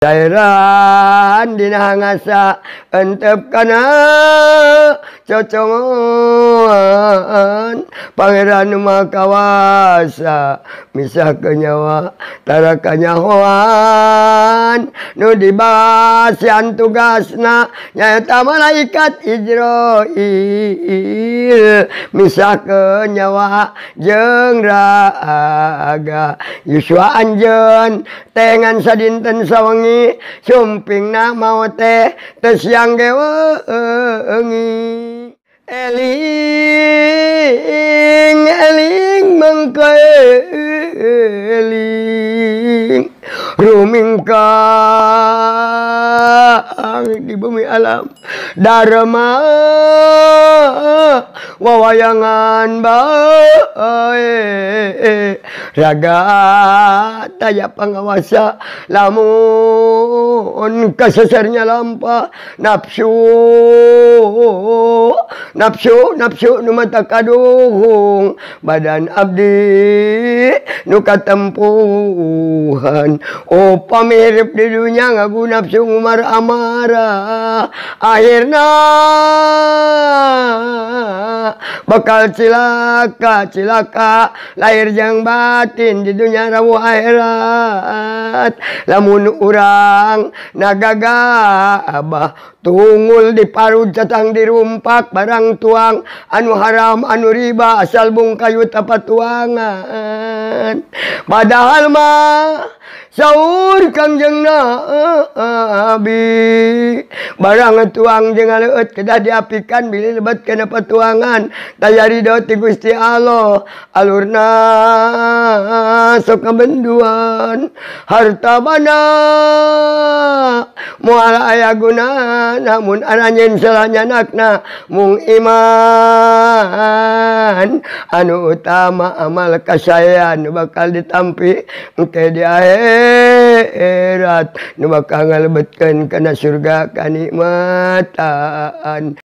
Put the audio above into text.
Sairan dina ngasa entep kana cocongan pangeran nu makawasa misah ke nyawa tara kanyahoan nu dibasian tugasna nyaeta malaikat Israil misah ke nyawa jeung raga Yusua anjeun tengan sadinten sawengi sumpingna mau teh teu siang ge weungi eling eling mangkeling rumingka di bumi alam dharma wawayangan bae raga taya pangawasa lamun kasesarnya lampa nafsu nu mata kaduhung badan abdi nu katempuhan pamirip di dunia ngagu nafsu ngumar amarah akhirna bakal cilaka lahir jang batin di dunia rawuh akhirat lamun urang nagagabah tungul di parut catang dirumpak barang tuang anu haram anu riba asal bung kayu tapat tuangan padahal mah saur Kangjeng Nabi barang tuang jeung aleueut kedah diapikan bilih lebat kana patuangan daya ridho ti Gusti Allah alurna sok kabenduan harta bana moal aya gunana namun aranjeun salanyanakna mung iman anu utama amal kasayan bakal ditampi engke di akhirat nu bakal ngalebetkeun kana surga kanikmatan.